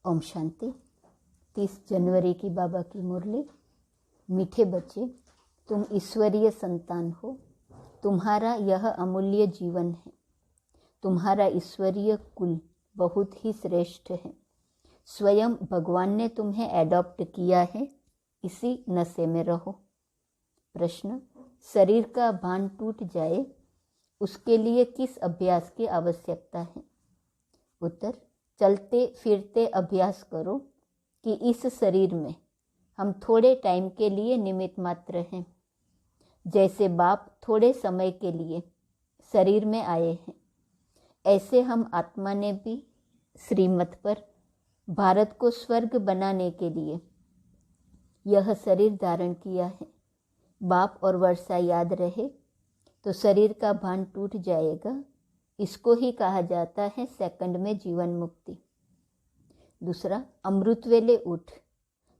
ओम शांति। 30 जनवरी की बाबा की मुरली। मीठे बच्चे, तुम ईश्वरीय संतान हो। तुम्हारा यह अमूल्य जीवन है। तुम्हारा ईश्वरीय कुल बहुत ही श्रेष्ठ है। स्वयं भगवान ने तुम्हें एडॉप्ट किया है। इसी नशे में रहो। प्रश्न, शरीर का भान टूट जाए उसके लिए किस अभ्यास की आवश्यकता है? उत्तर, चलते फिरते अभ्यास करो कि इस शरीर में हम थोड़े टाइम के लिए निमित्त मात्र हैं। जैसे बाप थोड़े समय के लिए शरीर में आए हैं, ऐसे हम आत्मा ने भी श्रीमत पर भारत को स्वर्ग बनाने के लिए यह शरीर धारण किया है। बाप और वर्षा याद रहे तो शरीर का भान टूट जाएगा। इसको ही कहा जाता है सेकंड में जीवन मुक्ति। दूसरा, अमृत वेले उठ,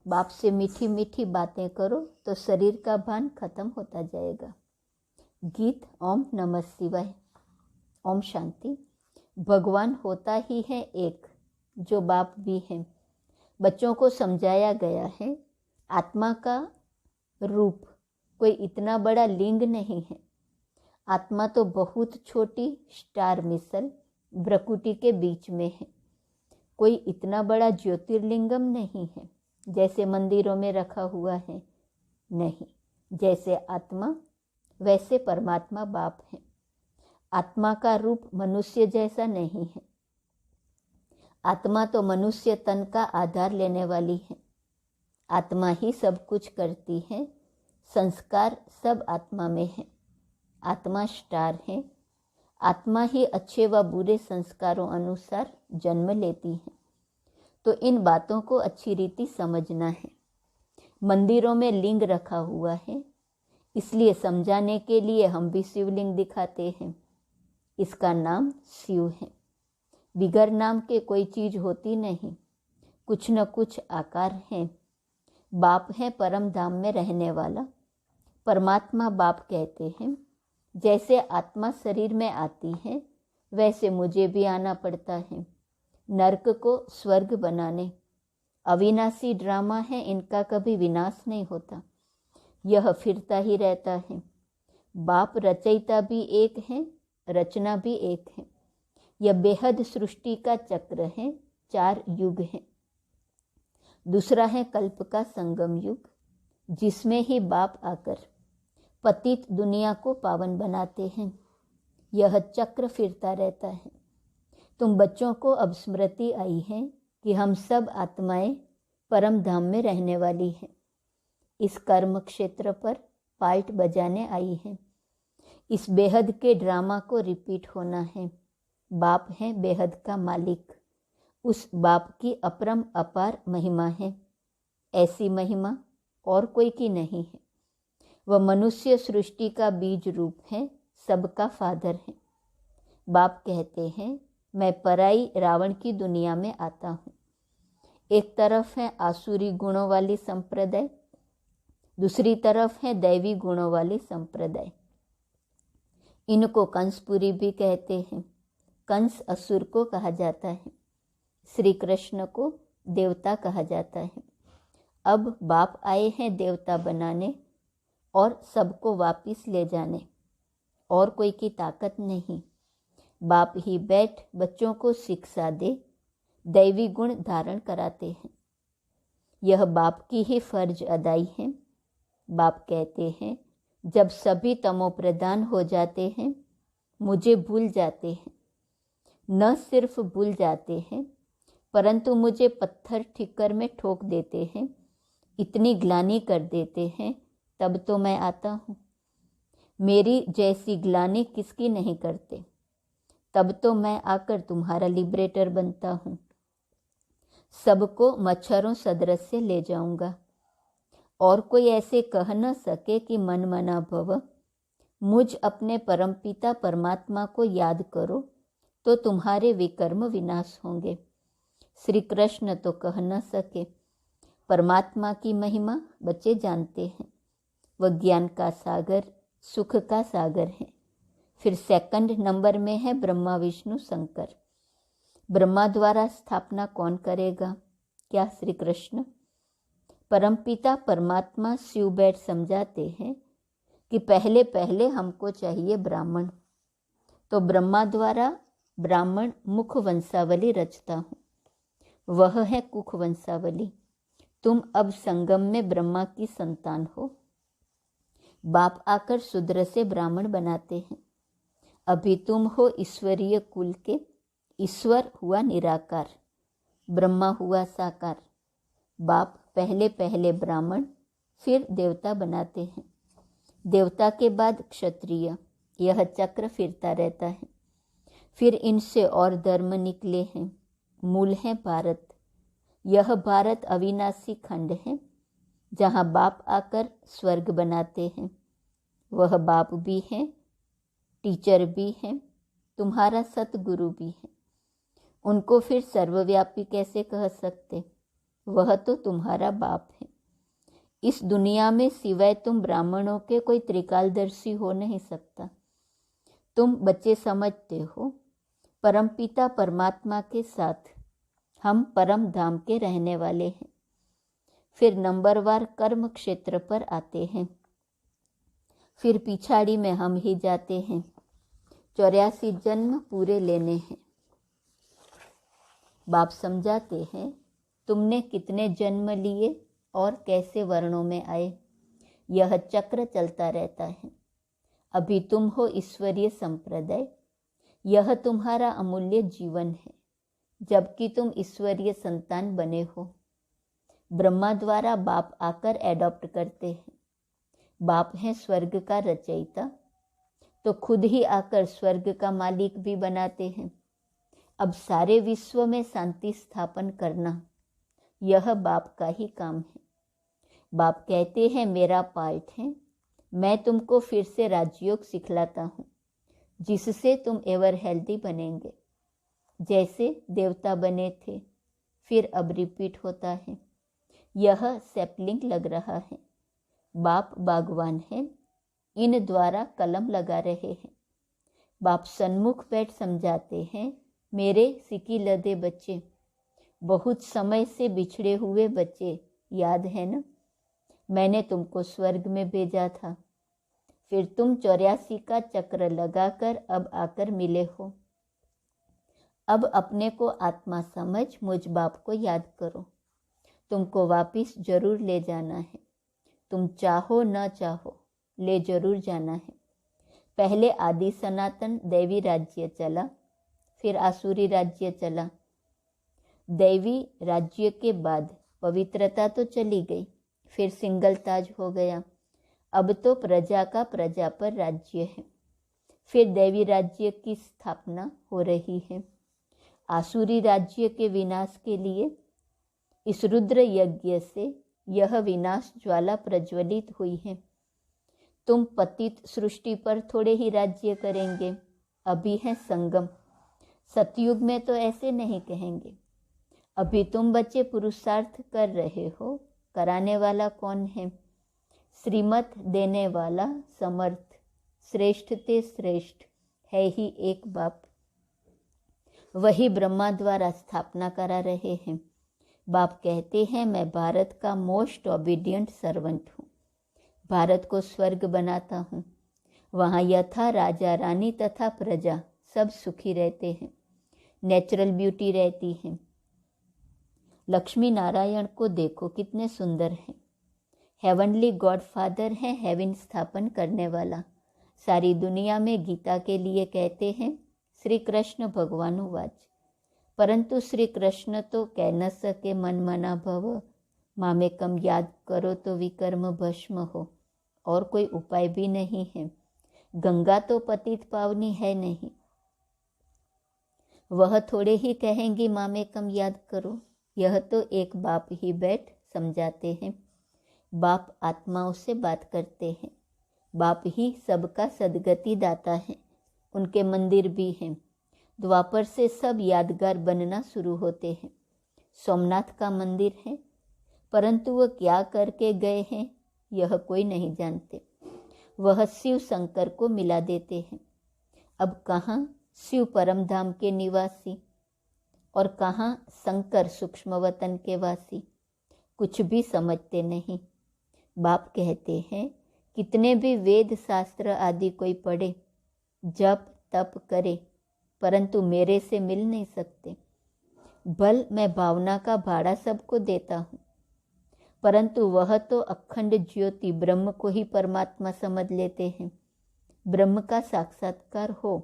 बाप से मीठी मीठी बातें करो तो शरीर का भान खत्म होता जाएगा। गीत ओम नमः शिवाय। ओम शांति। भगवान होता ही है एक, जो बाप भी है। बच्चों को समझाया गया है आत्मा का रूप कोई इतना बड़ा लिंग नहीं है। आत्मा तो बहुत छोटी स्टार मिसल भ्रकुटी के बीच में है। कोई इतना बड़ा ज्योतिर्लिंगम नहीं है जैसे मंदिरों में रखा हुआ है। नहीं, जैसे आत्मा वैसे परमात्मा बाप है। आत्मा का रूप मनुष्य जैसा नहीं है। आत्मा तो मनुष्य तन का आधार लेने वाली है। आत्मा ही सब कुछ करती है। संस्कार सब आत्मा में है। आत्मा स्टार है। आत्मा ही अच्छे व बुरे संस्कारों अनुसार जन्म लेती है। तो इन बातों को अच्छी रीति समझना है। मंदिरों में लिंग रखा हुआ है, इसलिए समझाने के लिए हम भी शिवलिंग दिखाते हैं। इसका नाम शिव है। बिगर नाम के कोई चीज होती नहीं। कुछ न कुछ आकार है। बाप है परम धाम में रहने वाला। परमात्मा बाप कहते हैं जैसे आत्मा शरीर में आती है वैसे मुझे भी आना पड़ता है नरक को स्वर्ग बनाने। अविनाशी ड्रामा है, इनका कभी विनाश नहीं होता। यह फिरता ही रहता है। बाप रचयिता भी एक है, रचना भी एक है। यह बेहद सृष्टि का चक्र है। 4 युग हैं। दूसरा है कल्प का संगम युग, जिसमें ही बाप आकर पतित दुनिया को पावन बनाते हैं। यह चक्र फिरता रहता है। तुम बच्चों को अब स्मृति आई है कि हम सब आत्माएं परम धाम में रहने वाली हैं। इस कर्म क्षेत्र पर पार्ट बजाने आई हैं। इस बेहद के ड्रामा को रिपीट होना है। बाप है बेहद का मालिक। उस बाप की अपरम अपार महिमा है। ऐसी महिमा और कोई की नहीं है। वह मनुष्य सृष्टि का बीज रूप है, सबका फादर है। बाप कहते हैं मैं पराई रावण की दुनिया में आता हूँ। एक तरफ है आसुरी गुणों वाली संप्रदाय, दूसरी तरफ है दैवी गुणों वाली संप्रदाय। इनको कंसपुरी भी कहते हैं। कंस असुर को कहा जाता है। श्री कृष्ण को देवता कहा जाता है। अब बाप आए हैं देवता बनाने और सबको वापिस ले जाने। और कोई की ताकत नहीं। बाप ही बैठ बच्चों को शिक्षा दे, दैवी गुण धारण कराते हैं। यह बाप की ही फर्ज अदाई है। बाप कहते हैं जब सभी तमो प्रधान हो जाते हैं, मुझे भूल जाते हैं। न सिर्फ भूल जाते हैं परंतु मुझे पत्थर ठिक्कर में ठोक देते हैं। इतनी ग्लानि कर देते हैं, तब तो मैं आता हूँ। मेरी जैसी ग्लानि किसकी नहीं करते। तब तो मैं आकर तुम्हारा लिबरेटर बनता हूँ। सबको मच्छरों सदृश से ले जाऊंगा। और कोई ऐसे कह न सके कि मन मना भव। मुझ अपने परमपिता परमात्मा को याद करो तो तुम्हारे विकर्म विनाश होंगे। श्री कृष्ण तो कह न सके। परमात्मा की महिमा बच्चे जानते हैं। वह ज्ञान का सागर, सुख का सागर है। फिर सेकंड नंबर में है ब्रह्मा विष्णु शंकर। ब्रह्मा द्वारा स्थापना कौन करेगा? क्या श्री कृष्ण? परमपिता परमात्मा शिव बैठ समझाते हैं कि पहले पहले हमको चाहिए ब्राह्मण, तो ब्रह्मा द्वारा ब्राह्मण मुख वंशावली रचता हूँ, वह है कुख वंशावली। तुम अब संगम में ब्रह्मा की संतान हो। बाप आकर शूद्र से ब्राह्मण बनाते हैं। अभी तुम हो ईश्वरीय कुल के। ईश्वर हुआ निराकार, ब्रह्मा हुआ साकार। बाप पहले पहले ब्राह्मण फिर देवता बनाते हैं, देवता के बाद क्षत्रिय। यह चक्र फिरता रहता है। फिर इनसे और धर्म निकले हैं। मूल है भारत। यह भारत अविनाशी खंड है जहाँ बाप आकर स्वर्ग बनाते हैं। वह बाप भी हैं, टीचर भी हैं, तुम्हारा सतगुरु भी है। उनको फिर सर्वव्यापी कैसे कह सकते? वह तो तुम्हारा बाप है। इस दुनिया में सिवाय तुम ब्राह्मणों के कोई त्रिकालदर्शी हो नहीं सकता। तुम बच्चे समझते हो, परमपिता परमात्मा के साथ हम परम धाम के रहने वाले हैं। फिर नंबरवार कर्म क्षेत्र पर आते हैं। फिर पिछाड़ी में हम ही जाते हैं। 84 जन्म पूरे लेने हैं। बाप समझाते हैं, तुमने कितने जन्म लिए और कैसे वर्णों में आए। यह चक्र चलता रहता है। अभी तुम हो ईश्वरीय संप्रदाय। यह तुम्हारा अमूल्य जीवन है, जबकि तुम ईश्वरीय संतान बने हो। ब्रह्मा द्वारा बाप आकर एडॉप्ट करते हैं। बाप है स्वर्ग का रचयिता, तो खुद ही आकर स्वर्ग का मालिक भी बनाते हैं। अब सारे विश्व में शांति स्थापन करना, यह बाप का ही काम है। बाप कहते हैं, मेरा पार्ट है, मैं तुमको फिर से राजयोग सिखलाता हूँ, जिससे तुम एवर हेल्दी बनेंगे। जैसे देवता बने थे, फिर अब रिपीट होता है। यह सैपलिंग लग रहा है। बाप बागवान है, इन द्वारा कलम लगा रहे हैं। बाप सन्मुख बैठ समझाते हैं, मेरे सिकी लदे बच्चे, बहुत समय से बिछड़े हुए बच्चे, याद है ना? मैंने तुमको स्वर्ग में भेजा था। फिर तुम 84 का चक्र लगाकर अब आकर मिले हो। अब अपने को आत्मा समझ मुझ बाप को याद करो। तुमको वापिस जरूर ले जाना है। तुम चाहो न चाहो, ले जरूर जाना है। पहले आदि सनातन दैवी राज्य चला, फिर आसुरी राज्य चला। दैवी राज्य के बाद पवित्रता तो चली गई, फिर सिंगल ताज हो गया। अब तो प्रजा का प्रजा पर राज्य है। फिर दैवी राज्य की स्थापना हो रही है। आसुरी राज्य के विनाश के लिए इस रुद्र यज्ञ से यह विनाश ज्वाला प्रज्वलित हुई है। तुम पतित सृष्टि पर थोड़े ही राज्य करेंगे। अभी है संगम। सतयुग में तो ऐसे नहीं कहेंगे। अभी तुम बच्चे पुरुषार्थ कर रहे हो। कराने वाला कौन है? श्रीमत देने वाला समर्थ, श्रेष्ठ ते श्रेष्ठ है ही एक बाप। वही ब्रह्मा द्वारा स्थापना करा रहे हैं। बाप कहते हैं, मैं भारत का मोस्ट ओबीडियंट सर्वेंट हूँ। भारत को स्वर्ग बनाता हूँ। वहाँ यथा राजा रानी तथा प्रजा सब सुखी रहते हैं। नेचुरल ब्यूटी रहती है। लक्ष्मी नारायण को देखो कितने सुंदर हैं। हेवनली गॉड फादर है, हेवन स्थापन करने वाला। सारी दुनिया में गीता के लिए कहते हैं श्री कृष्ण भगवानुवाच, परंतु श्री कृष्ण तो कह न सके मन मना भव, मामेकम याद करो तो विकर्म भस्म हो। और कोई उपाय भी नहीं है। गंगा तो पतित पावनी है नहीं। वह थोड़े ही कहेंगी मामेकम याद करो। यह तो एक बाप ही बैठ समझाते हैं। बाप आत्माओं से बात करते हैं। बाप ही सबका सदगति दाता है। उनके मंदिर भी हैं। द्वापर से सब यादगार बनना शुरू होते हैं। सोमनाथ का मंदिर है, परंतु वह क्या करके गए हैं यह कोई नहीं जानते। वह शिव शंकर को मिला देते हैं। अब कहाँ शिव परम धाम के निवासी। और कहाँ शंकर सूक्ष्म वतन के वासी, कुछ भी समझते नहीं। बाप कहते हैं कितने भी वेद शास्त्र आदि कोई पढ़े, जप तप करे, परंतु मेरे से मिल नहीं सकते। भल मैं भावना का भाड़ा सबको देता हूँ, परंतु वह तो अखंड ज्योति ब्रह्म को ही परमात्मा समझ लेते हैं। ब्रह्म का साक्षात्कार हो,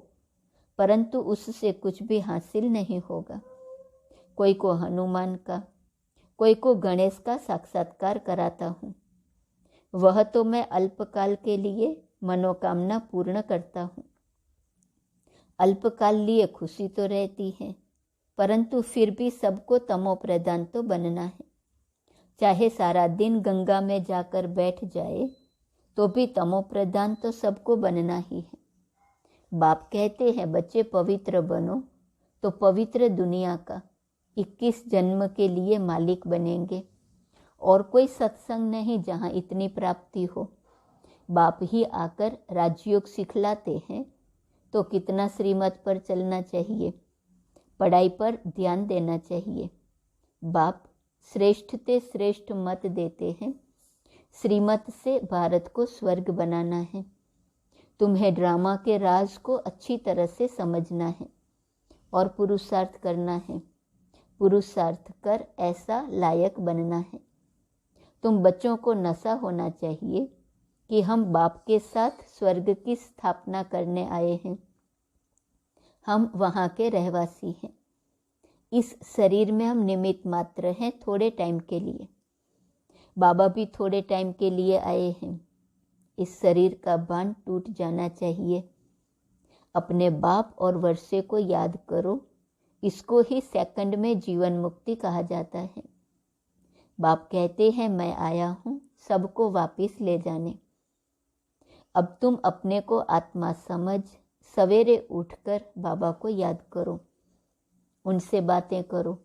परंतु उससे कुछ भी हासिल नहीं होगा। कोई को हनुमान का, कोई को गणेश का साक्षात्कार कराता हूँ, वह तो मैं अल्पकाल के लिए मनोकामना पूर्ण करता हूँ। अल्पकाल लिए खुशी तो रहती है, परंतु फिर भी सबको तमो प्रधान तो बनना है। चाहे सारा दिन गंगा में जाकर बैठ जाए तो भी तमो प्रधान तो सबको बनना ही है। बाप कहते हैं बच्चे पवित्र बनो, तो पवित्र दुनिया का 21 जन्म के लिए मालिक बनेंगे। और कोई सत्संग नहीं जहाँ इतनी प्राप्ति हो। बाप ही आकर राजयोग सिखलाते हैं, तो कितना श्रीमत पर चलना चाहिए, पढ़ाई पर ध्यान देना चाहिए। बाप श्रेष्ठ ते श्रेष्ठ मत देते हैं। श्रीमत से भारत को स्वर्ग बनाना है। तुम्हें ड्रामा के राज को अच्छी तरह से समझना है और पुरुषार्थ करना है। पुरुषार्थ कर ऐसा लायक बनना है। तुम बच्चों को नशा होना चाहिए कि हम बाप के साथ स्वर्ग की स्थापना करने आए हैं। हम वहाँ के रहवासी हैं। इस शरीर में हम निमित्त मात्र हैं, थोड़े टाइम के लिए। बाबा भी थोड़े टाइम के लिए आए हैं। इस शरीर का बांध टूट जाना चाहिए। अपने बाप और वर्षे को याद करो। इसको ही सेकंड में जीवन मुक्ति कहा जाता है। बाप कहते हैं मैं आया हूँ सबको वापिस ले जाने। अब तुम अपने को आत्मा समझ सवेरे उठकर बाबा को याद करो, उनसे बातें करो।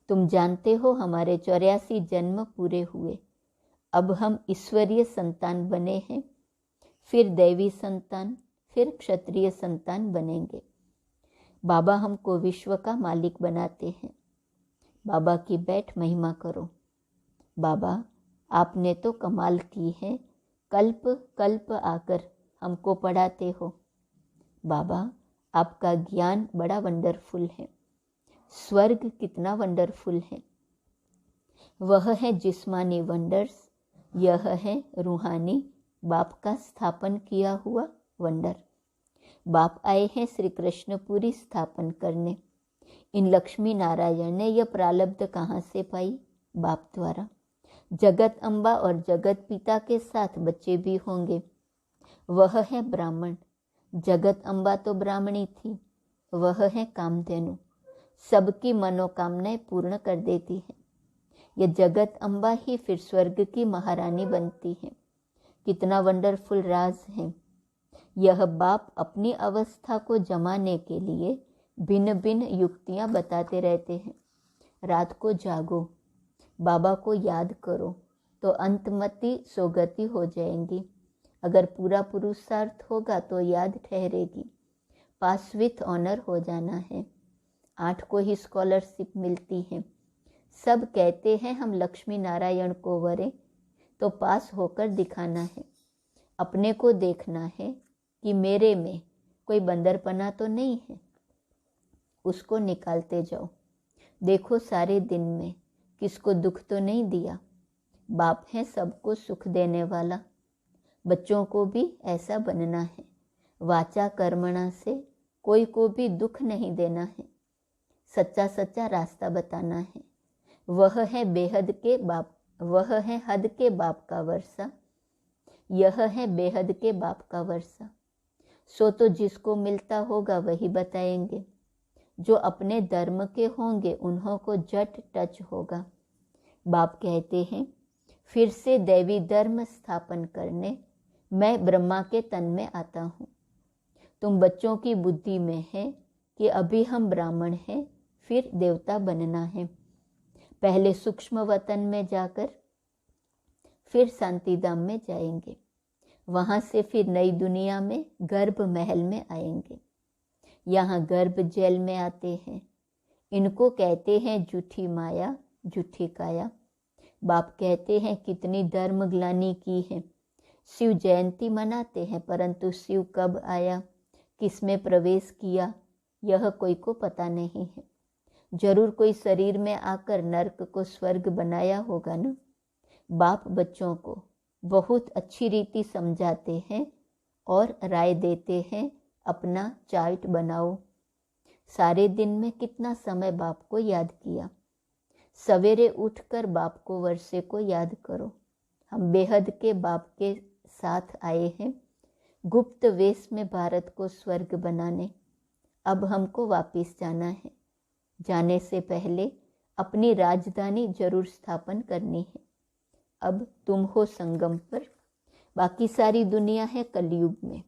तुम जानते हो हमारे 84 जन्म पूरे हुए। अब हम ईश्वरीय संतान बने हैं, फिर दैवी संतान, फिर क्षत्रिय संतान बनेंगे। बाबा हमको विश्व का मालिक बनाते हैं। बाबा की बैठ महिमा करो। बाबा आपने तो कमाल की है, कल्प कल्प आकर हमको पढ़ाते हो। बाबा आपका ज्ञान बड़ा वंडरफुल है। स्वर्ग कितना वंडरफुल है। वह है जिस्मानी वंडर्स, यह है रूहानी बाप का स्थापन किया हुआ वंडर। बाप आए हैं श्री कृष्णपुरी स्थापन करने। इन लक्ष्मी नारायण ने यह प्रारब्ध कहाँ से पाई? बाप द्वारा। जगत अम्बा और जगत पिता के साथ बच्चे भी होंगे। वह है ब्राह्मण। जगत अम्बा तो ब्राह्मणी थी। वह है कामधेनु, सबकी मनोकामनाएं पूर्ण कर देती है। यह जगत अम्बा ही फिर स्वर्ग की महारानी बनती है। कितना वंडरफुल राज है। यह बाप अपनी अवस्था को जमाने के लिए भिन्न भिन्न युक्तियां बताते रहते हैं। रात को जागो, बाबा को याद करो, तो अंतमति सोगति हो जाएंगी। अगर पूरा पुरुषार्थ होगा तो याद ठहरेगी। पास विथ ऑनर हो जाना है। 8 को ही स्कॉलरशिप मिलती है। सब कहते हैं हम लक्ष्मी नारायण को वरें, तो पास होकर दिखाना है। अपने को देखना है कि मेरे में कोई बंदरपना तो नहीं है। उसको निकालते जाओ। देखो सारे दिन में किसको दुख तो नहीं दिया। बाप है सबको सुख देने वाला। बच्चों को भी ऐसा बनना है। वाचा कर्मणा से कोई को भी दुख नहीं देना है। सच्चा सच्चा रास्ता बताना है। वह है बेहद के बाप, वह है हद के बाप का वर्षा। यह है बेहद के बाप का वर्षा। सो तो जिसको मिलता होगा वही बताएंगे। जो अपने धर्म के होंगे उन्हों को जट टच होगा। बाप कहते हैं फिर से दैवी धर्म स्थापन करने मैं ब्रह्मा के तन में आता हूँ। तुम बच्चों की बुद्धि में है कि अभी हम ब्राह्मण हैं, फिर देवता बनना है। पहले सूक्ष्म वतन में जाकर फिर शांति धाम में जाएंगे। वहाँ से फिर नई दुनिया में गर्भ महल में आएंगे। यहाँ गर्भ जेल में आते हैं। इनको कहते हैं झूठी माया, झूठी काया। बाप कहते हैं कितनी धर्म ग्लानि की है। शिव जयंती मनाते हैं, परंतु शिव कब आया, किसमें प्रवेश किया, यह कोई को पता नहीं है। जरूर कोई शरीर में आकर नरक को स्वर्ग बनाया होगा ना। बाप बच्चों को बहुत अच्छी रीति समझाते हैं और राय देते हैं, अपना चार्ट बनाओ। सारे दिन में कितना समय बाप को याद किया। सवेरे उठकर बाप को वर्षे को याद करो। हम बेहद के बाप के साथ आए हैं, गुप्त वेश में भारत को स्वर्ग बनाने। अब हमको वापिस जाना है। जाने से पहले अपनी राजधानी जरूर स्थापन करनी है। अब तुम हो संगम पर, बाकी सारी दुनिया है कलयुग में।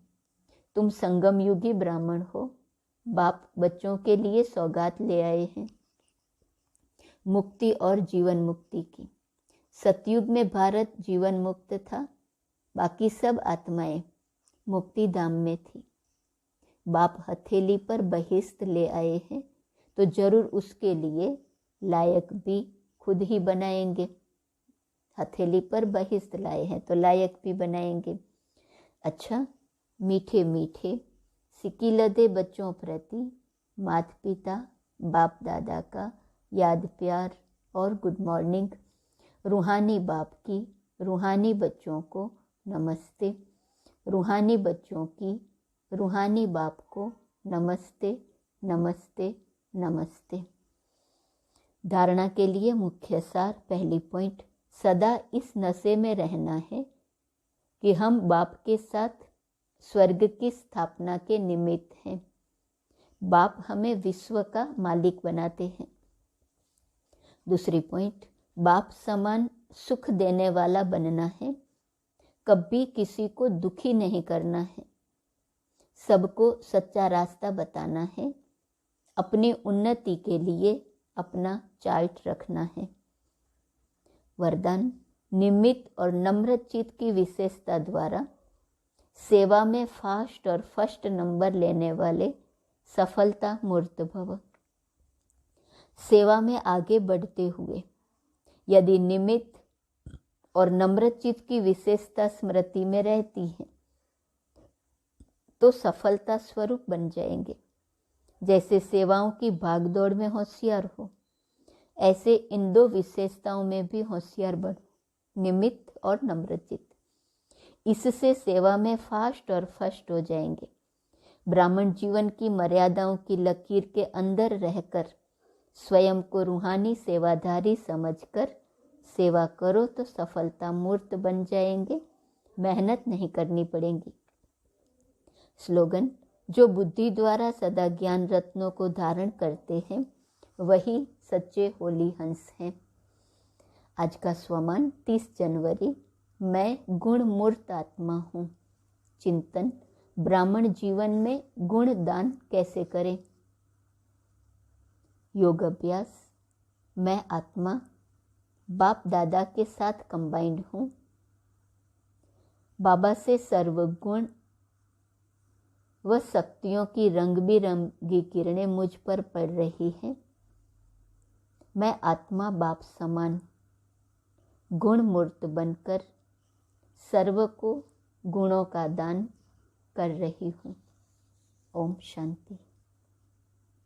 तुम संगम युगी ब्राह्मण हो। बाप बच्चों के लिए सौगात ले आए हैं, मुक्ति और जीवन मुक्ति की। सतयुग में भारत जीवन मुक्त था, बाकी सब आत्माएं मुक्ति धाम में थी। बाप हथेली पर बहिष्ठ ले आए हैं, तो जरूर उसके लिए लायक भी खुद ही बनाएंगे। हथेली पर बहिष्ठ लाए हैं तो लायक भी बनाएंगे। अच्छा, मीठे मीठे सिकिलदे बच्चों प्रति माता पिता बाप दादा का याद प्यार और गुड मॉर्निंग। रूहानी बाप की रूहानी बच्चों को नमस्ते। रूहानी बच्चों की रूहानी बाप को नमस्ते नमस्ते नमस्ते। धारणा के लिए मुख्य सार। पहली पॉइंट, सदा इस नशे में रहना है कि हम बाप के साथ स्वर्ग की स्थापना के निमित्त हैं। बाप हमें विश्व का मालिक बनाते हैं। दूसरी पॉइंट, बाप समान सुख देने वाला बनना है। कभी किसी को दुखी नहीं करना है। सबको सच्चा रास्ता बताना है। अपनी उन्नति के लिए अपना चार्ट रखना है। वरदान, निमित्त और नम्र चित्त की विशेषता द्वारा सेवा में फास्ट और फर्स्ट नंबर लेने वाले सफलता मूर्त भव। सेवा में आगे बढ़ते हुए यदि निमित्त और नम्र चित्त की विशेषता स्मृति में रहती है तो सफलता स्वरूप बन जाएंगे। जैसे सेवाओं की भागदौड़ में होशियार हो, ऐसे इन दो विशेषताओं में भी होशियार बनो, निमित्त और नम्र चित्त। इससे सेवा में फास्ट और फर्स्ट हो जाएंगे। ब्राह्मण जीवन की मर्यादाओं की लकीर के अंदर रहकर स्वयं को रूहानी सेवाधारी समझकर सेवा करो तो सफलता मूर्त बन जाएंगे। मेहनत नहीं करनी पड़ेगी। स्लोगन, जो बुद्धि द्वारा सदा ज्ञान रत्नों को धारण करते हैं वही सच्चे होली हंस हैं। आज का स्वमान 30 जनवरी। मैं गुण मूर्त आत्मा हूँ। चिंतन, ब्राह्मण जीवन में गुण दान कैसे करें। योग अभ्यास, मैं आत्मा बाप दादा के साथ कंबाइंड हूँ। बाबा से सर्वगुण व शक्तियों की रंग बिरंगी किरणें मुझ पर पड़ रही हैं। मैं आत्मा बाप समान गुण मूर्त बनकर सर्व को गुणों का दान कर रही हूँ। ओम शांति।